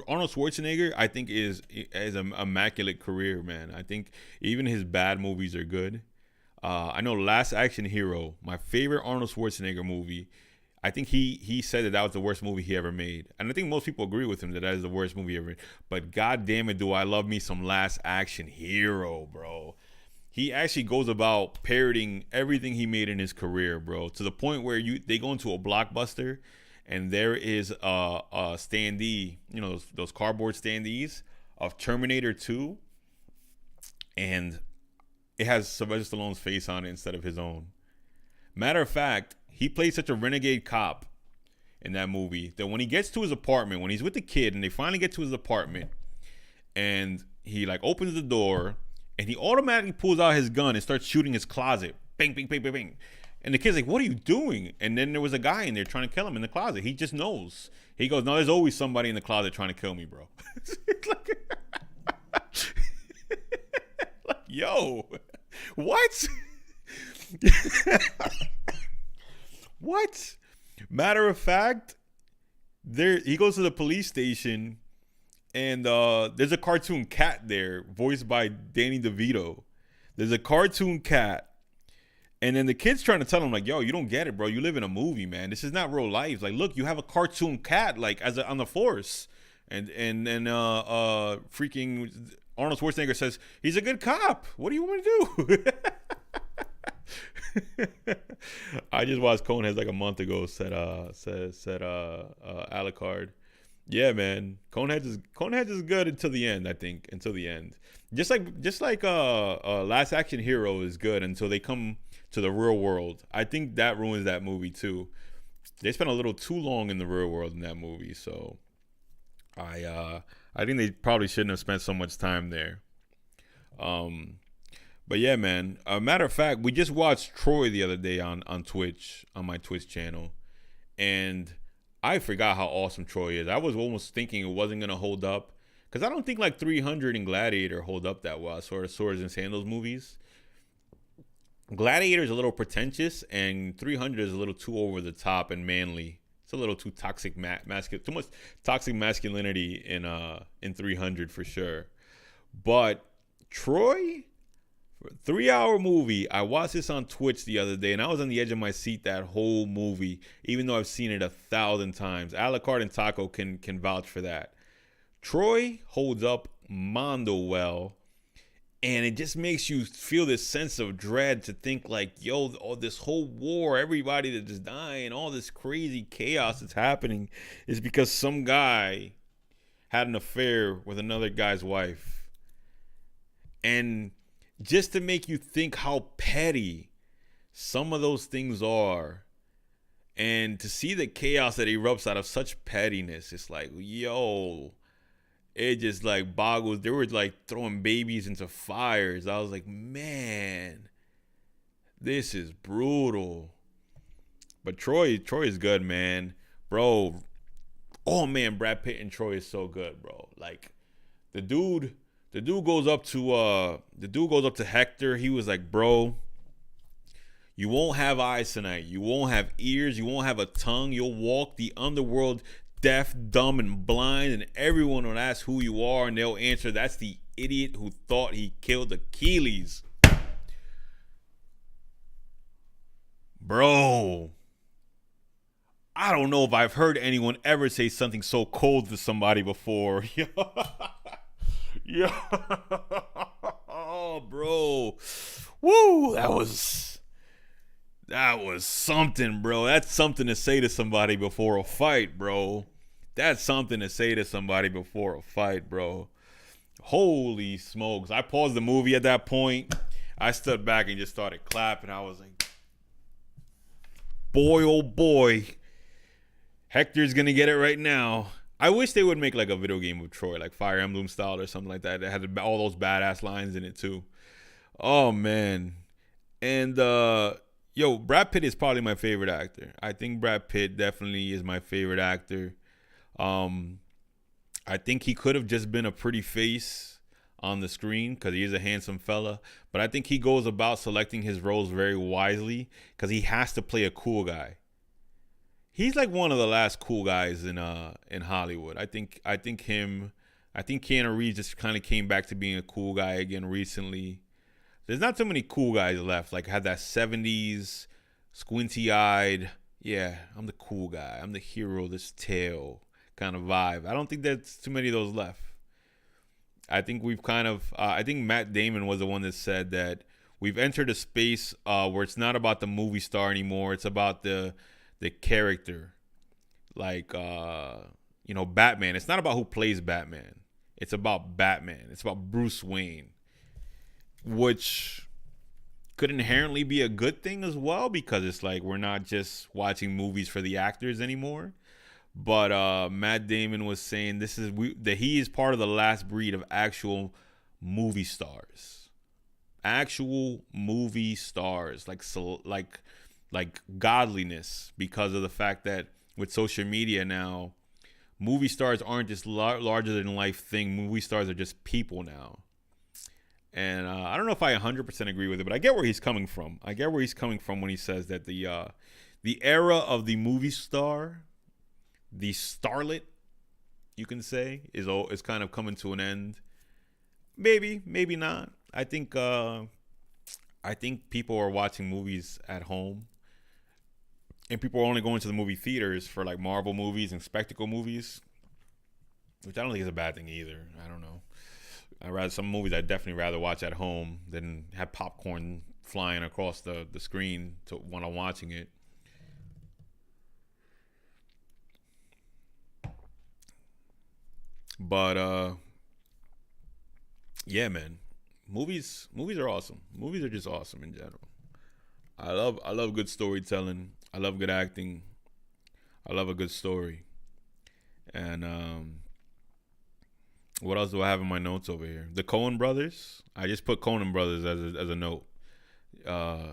Arnold Schwarzenegger, I think, is an immaculate career, man. I think even his bad movies are good. I know Last Action Hero, my favorite Arnold Schwarzenegger movie. I think he said that was the worst movie he ever made, and I think most people agree with him that is the worst movie ever. But god damn it, do I love me some Last Action Hero, bro. He actually goes about parroting everything he made in his career, bro, to the point where they go into a Blockbuster and there is a standee, you know, those cardboard standees of Terminator 2, and it has Sylvester Stallone's face on it instead of his own. Matter of fact, he plays such a renegade cop in that movie that when he gets to his apartment, when he's with the kid and they finally get to his apartment, and he like opens the door and he automatically pulls out his gun and starts shooting his closet. Bang, bang, bang, bang, bang. And the kid's like, what are you doing? And then there was a guy in there trying to kill him in the closet. He just knows. He goes, no, there's always somebody in the closet trying to kill me, bro. like, yo, what? What? Matter of fact, he goes to the police station, and there's a cartoon cat there, voiced by Danny DeVito. There's a cartoon cat, and then the kid's trying to tell him like, "Yo, you don't get it, bro. You live in a movie, man. This is not real life. Like, look, you have a cartoon cat like on the force." And freaking Arnold Schwarzenegger says he's a good cop. What do you want me to do? I just watched Coneheads like a month ago. Said Alucard. Yeah, man. Coneheads is good until the end. I think until the end. Just like Last Action Hero is good until they come to the real world. I think that ruins that movie too. They spent a little too long in the real world in that movie, so I think they probably shouldn't have spent so much time there. But yeah, man. Matter of fact, we just watched Troy the other day on Twitch, on my Twitch channel, and I forgot how awesome Troy is. I was almost thinking it wasn't gonna hold up because I don't think like 300 and Gladiator hold up that well. Sort of swords and sandals movies. Gladiator is a little pretentious, and 300 is a little too over the top and manly. It's a little too toxic, too much toxic masculinity in 300 for sure. But Troy, 3 hour movie. I watched this on Twitch the other day, and I was on the edge of my seat that whole movie, even though I've seen it 1,000 times. Alucard and Taco can vouch for that. Troy holds up mondo well, and it just makes you feel this sense of dread to think like, yo, oh, this whole war, everybody that is dying, all this crazy chaos that's happening is because some guy had an affair with another guy's wife. And just to make you think how petty some of those things are, and to see the chaos that erupts out of such pettiness, it's like, yo, it just like boggles. They were like throwing babies into fires. I was like, man, this is brutal. But Troy is good, man. Bro, oh man, Brad Pitt and Troy is so good, bro. Like the dude goes up to Hector. He was like, bro, you won't have eyes tonight. You won't have ears. You won't have a tongue. You'll walk the underworld deaf, dumb, and blind, and everyone will ask who you are, and they'll answer, that's the idiot who thought he killed Achilles. Bro, I don't know if I've heard anyone ever say something so cold to somebody before. Yeah. Oh, bro. Woo, that was something, bro. That's something to say to somebody before a fight, bro. That's something to say to somebody before a fight, bro. Holy smokes. I paused the movie at that point. I stood back and just started clapping. I was like, boy, oh boy. Hector's going to get it right now. I wish they would make like a video game of Troy, like Fire Emblem style or something like that. That had all those badass lines in it too. Oh, man. And, yo, Brad Pitt is probably my favorite actor. I think Brad Pitt definitely is my favorite actor. I think he could have just been a pretty face on the screen because he is a handsome fella. But I think he goes about selecting his roles very wisely because he has to play a cool guy. He's like one of the last cool guys in Hollywood. I think Keanu Reeves just kind of came back to being a cool guy again recently. There's not too many cool guys left. Like had that 70s squinty-eyed, yeah, I'm the cool guy. I'm the hero of this tale kind of vibe. I don't think there's too many of those left. I think we've kind of, I think Matt Damon was the one that said that we've entered a space where it's not about the movie star anymore. It's about the character. Like, Batman. It's not about who plays Batman. It's about Batman. It's about Bruce Wayne. Which could inherently be a good thing as well because it's like we're not just watching movies for the actors anymore. But Matt Damon was saying that he is part of the last breed of actual movie stars. Actual movie stars, like godliness, because of the fact that with social media now, movie stars aren't just larger than life thing. Movie stars are just people now. And I don't know if I 100% agree with it, but I get where he's coming from. I get where he's coming from when he says that the era of the movie star, the starlet, you can say, is kind of coming to an end. Maybe not. I think people are watching movies at home, and people are only going to the movie theaters for like Marvel movies and spectacle movies, which I don't think is a bad thing either. I don't know. Some movies I'd definitely rather watch at home than have popcorn flying across the screen when I'm watching it. But yeah, man, movies are awesome. Movies are just awesome in general. I love good storytelling. I love good acting. I love a good story. And What else do I have in my notes over here? The Coen brothers. I just put Coen brothers as a note. Uh,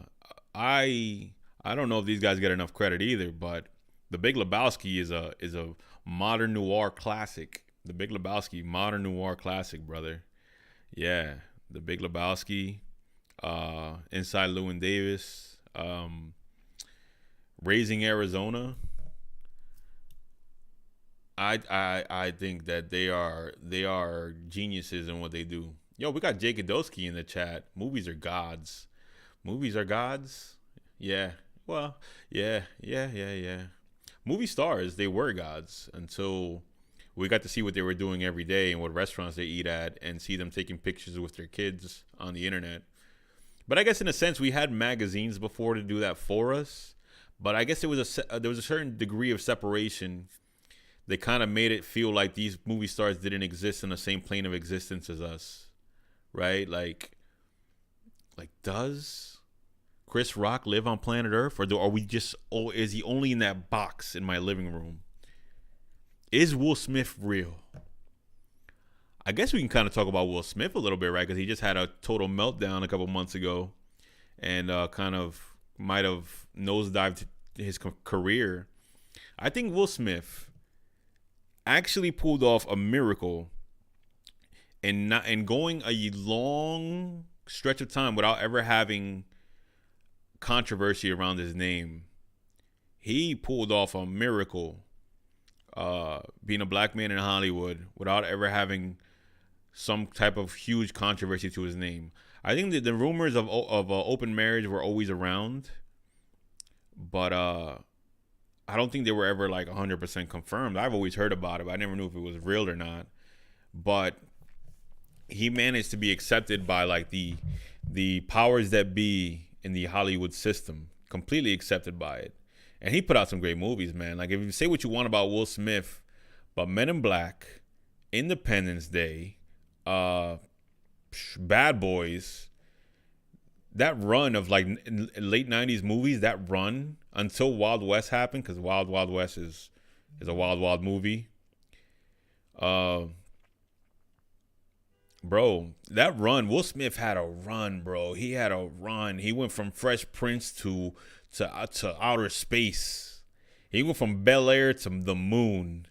I I don't know if these guys get enough credit either, but The Big Lebowski is a modern noir classic. The Big Lebowski, modern noir classic, brother. Yeah, The Big Lebowski, Inside Llewyn Davis, Raising Arizona. I think that they are geniuses in what they do. Yo, we got Jake Adosky in the chat. Movies are gods. Movies are gods. Yeah. Well, yeah. Movie stars, they were gods until we got to see what they were doing every day and what restaurants they eat at and see them taking pictures with their kids on the internet. But I guess in a sense we had magazines before to do that for us. But I guess there was a certain degree of separation. They kind of made it feel like these movie stars didn't exist in the same plane of existence as us, right? Like does Chris Rock live on planet Earth, or are we just? Oh, is he only in that box in my living room? Is Will Smith real? I guess we can kind of talk about Will Smith a little bit, right? Because he just had a total meltdown a couple months ago, and kind of might have nosedived his career. I think Will Smith actually pulled off a miracle and going a long stretch of time without ever having controversy around his name. He pulled off a miracle, being a black man in Hollywood without ever having some type of huge controversy to his name. I think that the rumors of open marriage were always around, but I don't think they were ever like 100% confirmed. I've always heard about it, but I never knew if it was real or not. But he managed to be accepted by like the powers that be in the Hollywood system, completely accepted by it. And he put out some great movies, man. Like if you say what you want about Will Smith, but Men in Black, Independence Day, Bad Boys, that run of like late 90s movies, that run until Wild West happened, because Wild Wild West is a wild wild movie. Bro, that run, Will Smith had a run, bro. He had a run. He went from Fresh Prince to outer space. He went from Bel Air to the moon,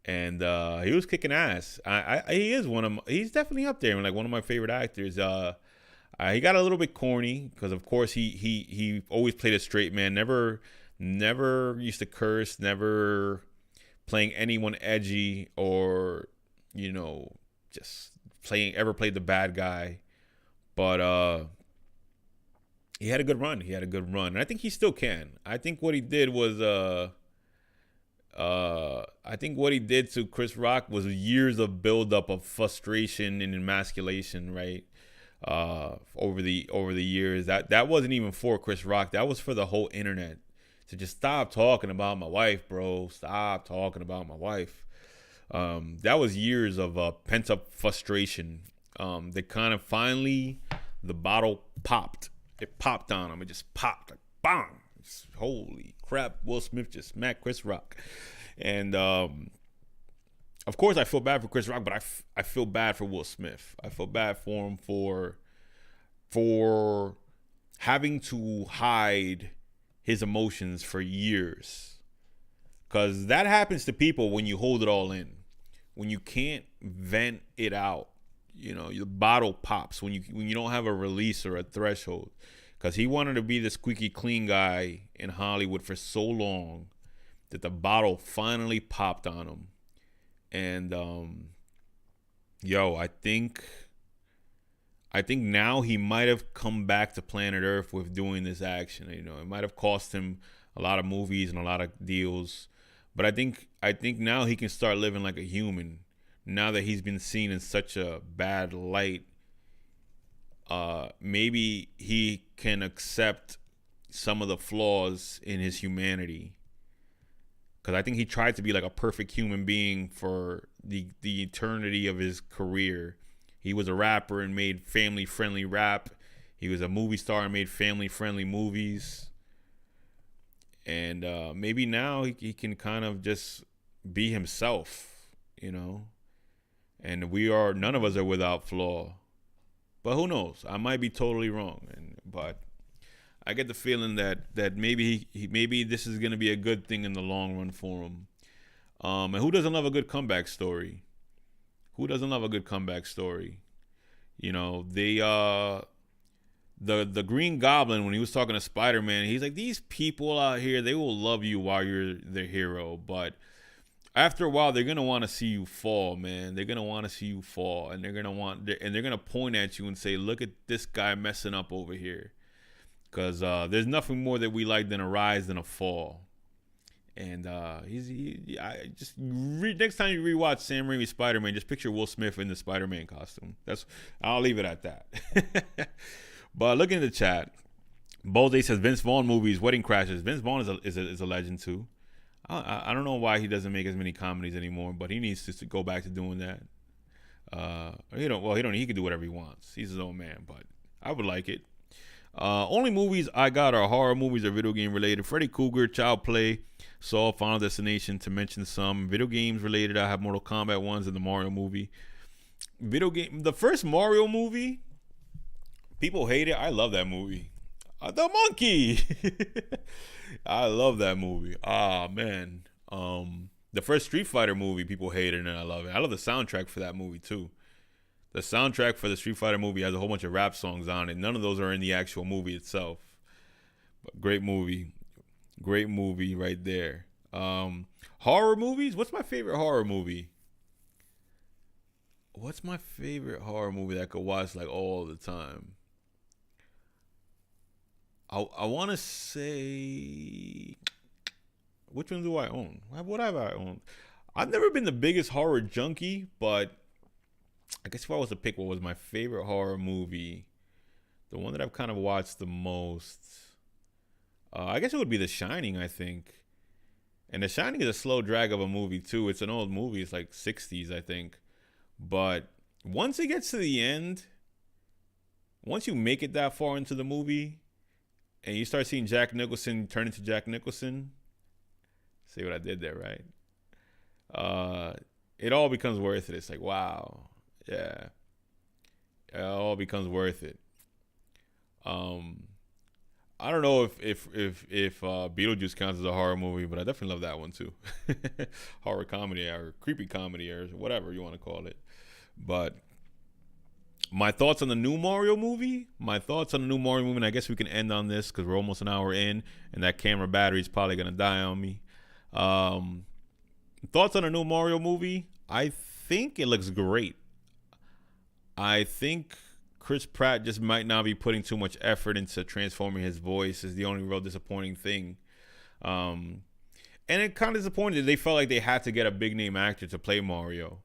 and he was kicking ass. He is he's definitely up there, like one of my favorite actors. He got a little bit corny because, of course, he always played a straight man. Never used to curse. Never playing anyone edgy or just played the bad guy. But he had a good run. And I think he still can. I think what he did was I think what he did to Chris Rock was years of buildup of frustration and emasculation, right? Over the years, that wasn't even for Chris Rock. That was for the whole internet to just stop talking about my wife, bro. Stop talking about my wife. That was years of pent up frustration. That kind of finally the bottle popped. It popped on him. It just popped like bang. Holy crap! Will Smith just smacked Chris Rock, and of course, I feel bad for Chris Rock, but I feel bad for Will Smith. I feel bad for him for having to hide his emotions for years, because that happens to people when you hold it all in, when you can't vent it out. Your bottle pops when you don't have a release or a threshold. Because he wanted to be the squeaky clean guy in Hollywood for so long that the bottle finally popped on him. And I think now he might have come back to planet Earth with doing this action. It might have cost him a lot of movies and a lot of deals, but I think now he can start living like a human. Now that he's been seen in such a bad light, maybe he can accept some of the flaws in his humanity. Because I think he tried to be like a perfect human being for the eternity of his career. He was a rapper and made family-friendly rap. He was a movie star and made family-friendly movies. And maybe now he can kind of just be himself, and none of us are without flaw. But who knows? I might be totally wrong, but I get the feeling that maybe this is gonna be a good thing in the long run for him. And who doesn't love a good comeback story? Who doesn't love a good comeback story? You know, the Green Goblin, when he was talking to Spider-Man, he's like, these people out here, they will love you while you're their hero, but after a while, they're gonna want to see you fall, man. They're gonna want to see you fall, and they're gonna point at you and say, "Look at this guy messing up over here." Because there's nothing more that we like than a rise than a fall. And next time you rewatch Sam Raimi's Spider-Man, just picture Will Smith in the Spider-Man costume. I'll leave it at that. But looking at the chat, Bolde says Vince Vaughn movies, Wedding Crashers. Vince Vaughn is a legend too. I don't know why he doesn't make as many comedies anymore, but he needs to go back to doing that. He can do whatever he wants. He's his own man, but I would like it. Only movies I got are horror movies or video game related. Freddy Krueger, Child Play, Saw, Final Destination, to mention some. Video games related, I have Mortal Kombat ones and the Mario movie. The first Mario movie, people hate it. I love that movie. The monkey. I love that movie. Man. The first Street Fighter movie, people hate it, and I love it. I love the soundtrack for that movie too. The soundtrack for the Street Fighter movie has a whole bunch of rap songs on it. None of those are in the actual movie itself. But great movie right there. Horror movies. What's my favorite horror movie? What's my favorite horror movie that I could watch like all the time? I want to say, which one do I own? What have I owned? I've never been the biggest horror junkie, but I guess if I was to pick what was my favorite horror movie, the one that I've kind of watched the most, I guess it would be The Shining, I think. And The Shining is a slow drag of a movie too. It's an old movie. It's like 60s, I think. But once it gets to the end, once you make it that far into the movie, and you start seeing Jack Nicholson turn into Jack Nicholson, see what I did there, right? It all becomes worth it. It's like, wow, yeah, it all becomes worth it. I don't know if Beetlejuice counts as a horror movie, but I definitely love that one too. Horror comedy or creepy comedy or whatever you want to call it. But my thoughts on the new Mario movie. And I guess we can end on this because we're almost an hour in, and that camera battery is probably gonna die on me. Thoughts on the new Mario movie? I think it looks great. I think Chris Pratt just might not be putting too much effort into transforming his voice is the only real disappointing thing. And it kind of disappointed. They felt like they had to get a big name actor to play Mario.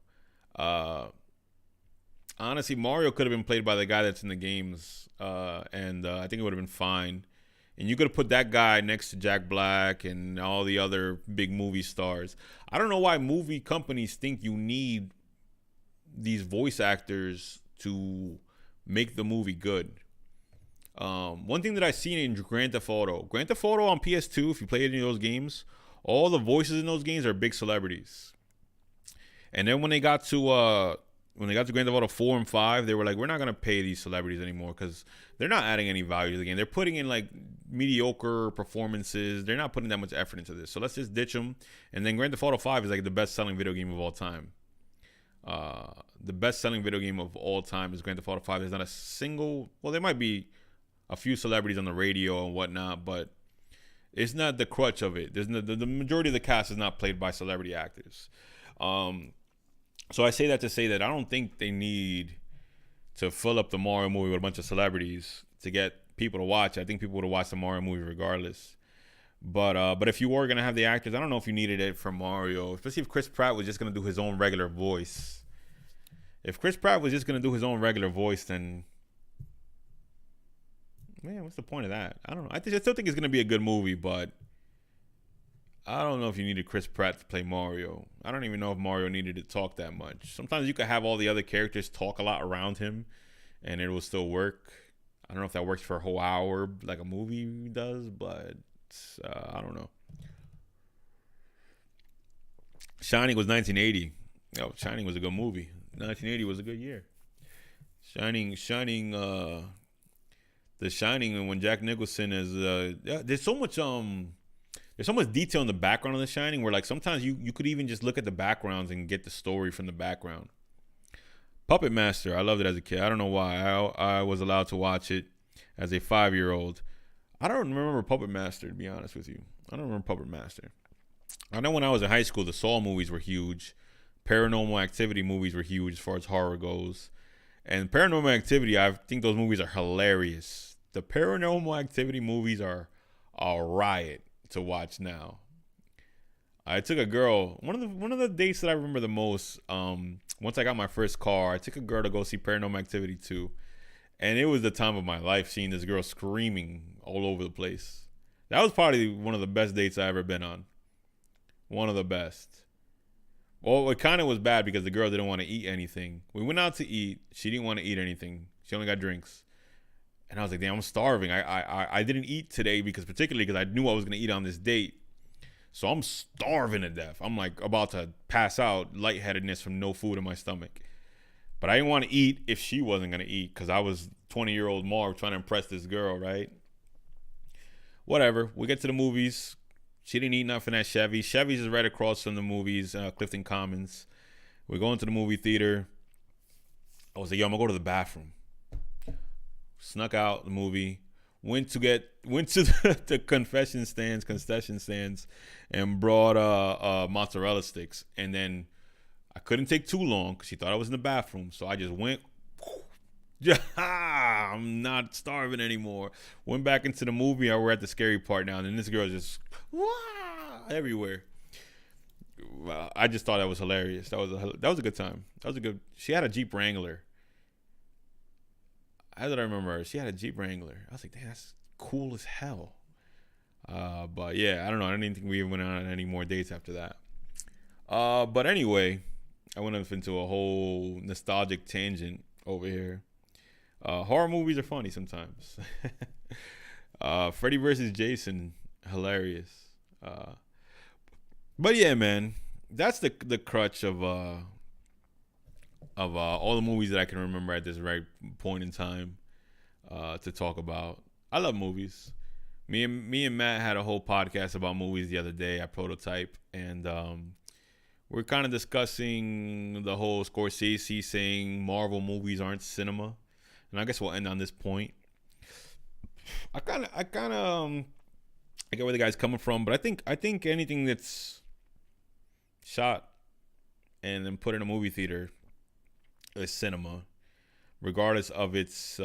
Honestly, Mario could have been played by the guy that's in the games, and I think it would have been fine. And you could have put that guy next to Jack Black and all the other big movie stars. I don't know why movie companies think you need these voice actors to make the movie good. One thing that I've seen in Grand Theft Auto on PS2, if you play any of those games, all the voices in those games are big celebrities. And then when they got to Grand Theft Auto 4 and 5, they were like, we're not going to pay these celebrities anymore because they're not adding any value to the game. They're putting in like mediocre performances. They're not putting that much effort into this. So let's just ditch them. And then Grand Theft Auto 5 is like the best-selling video game of all time. The best-selling video game of all time is Grand Theft Auto 5. There's not a single... Well, there might be a few celebrities on the radio and whatnot, but it's not the crutch of it. The majority of the cast is not played by celebrity actors. So I say that to say that I don't think they need to fill up the Mario movie with a bunch of celebrities to get people to watch. I think people would have watched the Mario movie regardless. But if you were going to have the actors, I don't know if you needed it for Mario, especially if Chris Pratt was just going to do his own regular voice. If Chris Pratt was just going to do his own regular voice, then, man, what's the point of that? I don't know. I still think it's going to be a good movie, but I don't know if you needed Chris Pratt to play Mario. I don't even know if Mario needed to talk that much. Sometimes you could have all the other characters talk a lot around him, and it will still work. I don't know if that works for a whole hour like a movie does, but I don't know. Shining was 1980. Shining was a good movie. 1980 was a good year. Shining. The Shining, and when Jack Nicholson is yeah, there's so much detail in the background of The Shining where like sometimes you could even just look at the backgrounds and get the story from the background. Puppet Master, I loved it as a kid. I don't know why I was allowed to watch it as a 5-year-old. I don't remember Puppet Master, to be honest with you. I don't remember Puppet Master. I know when I was in high school, the Saw movies were huge. Paranormal Activity movies were huge as far as horror goes. And Paranormal Activity, I think those movies are hilarious. The Paranormal Activity movies are a riot to watch now. I took a girl, one of the dates that I remember the most, once I got my first car, I took a girl to go see Paranormal Activity 2. And it was the time of my life seeing this girl screaming all over the place. That was probably one of the best dates I ever been on. One of the best. Well, it kind of was bad because the girl didn't want to eat anything. We went out to eat. She didn't want to eat anything. She only got drinks. And I was like, damn, I'm starving. I didn't eat today particularly because I knew I was going to eat on this date. So I'm starving to death. I'm like about to pass out, lightheadedness from no food in my stomach. But I didn't want to eat if she wasn't going to eat because I was 20-year-old Marv trying to impress this girl, right? Whatever. We get to the movies. She didn't eat nothing at Chevy's. Chevy's is right across from the movies, Clifton Commons. We go into the movie theater. I was like, yo, I'm going to go to the bathroom. Snuck out the movie. Went to the concession stands, and brought mozzarella sticks. And then I couldn't take too long because she thought I was in the bathroom. So I just went. I'm not starving anymore. Went back into the movie. We're at the scary part now. And this girl just everywhere. I just thought that was hilarious. That was a good time. She had a Jeep Wrangler. How did I remember her? She had a Jeep Wrangler. I was like, damn, that's cool as hell. But yeah, I don't know. I didn't think we went on any more dates after that. But anyway, I went off into a whole nostalgic tangent over here. Horror movies are funny sometimes. Freddy versus Jason, hilarious. But yeah, man, that's the crutch of all the movies that I can remember at this right point in time to talk about. I love movies. Me and Matt had a whole podcast about movies the other day at Prototype, and we're kind of discussing the whole Scorsese saying Marvel movies aren't cinema, and I guess we'll end on this point. I get where the guy's coming from, but I think anything that's shot and then put in a movie theater is cinema, regardless of its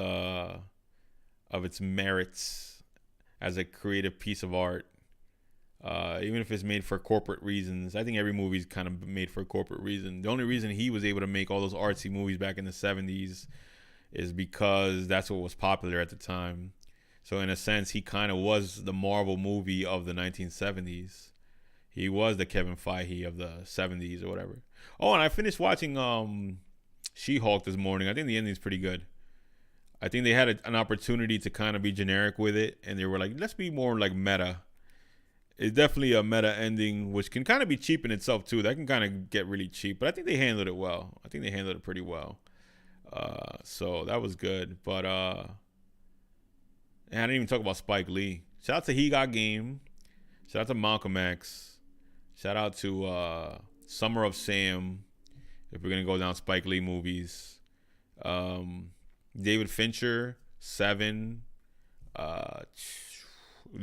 merits as a creative piece of art. Even if it's made for corporate reasons, I think every movie is kind of made for a corporate reason. The only reason he was able to make all those artsy movies back in the 70s is because that's what was popular at the time. So in a sense, he kind of was the Marvel movie of the 1970s. He was the Kevin Feige of the 70s or whatever. Oh, and I finished watching She-Hulk this morning. I think the ending's pretty good. I think they had an opportunity to kind of be generic with it, and they were like, let's be more like meta. It's definitely a meta ending, which can kind of be cheap in itself too. That can kind of get really cheap, but I think they handled it well. I think they handled it pretty well. So that was good. But and I didn't even talk about Spike Lee. Shout out to He Got Game. Shout out to Malcolm X. Shout out to Summer of Sam. If we're gonna go down Spike Lee movies, David Fincher, Seven,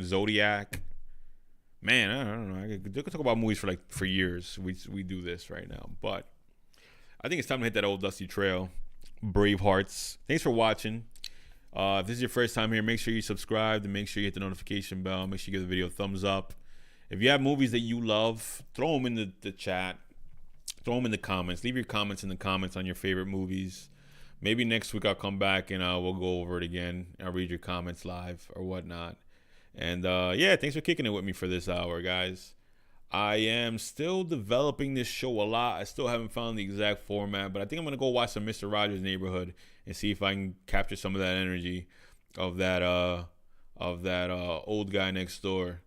Zodiac. Man, I don't know. I could talk about movies for years. We do this right now, but I think it's time to hit that old dusty trail. Bravehearts. Thanks for watching. If this is your first time here, make sure you subscribe and make sure you hit the notification bell. Make sure you give the video a thumbs up. If you have movies that you love, throw them in the chat. Throw them in the comments. Leave your comments in the comments on your favorite movies. Maybe next week I'll come back and we'll go over it again. I'll read your comments live or whatnot. And yeah, thanks for kicking it with me for this hour, guys. I am still developing this show a lot. I still haven't found the exact format, but I think I'm going to go watch some Mr. Rogers' Neighborhood and see if I can capture some of that energy of that old guy next door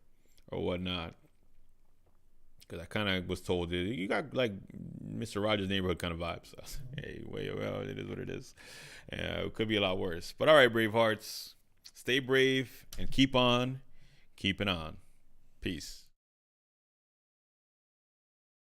or whatnot. Because I kind of was told that you got like Mr. Rogers' Neighborhood kind of vibes. So, hey, well, it is what it is. It could be a lot worse. But all right, Bravehearts, stay brave and keep on keeping on. Peace.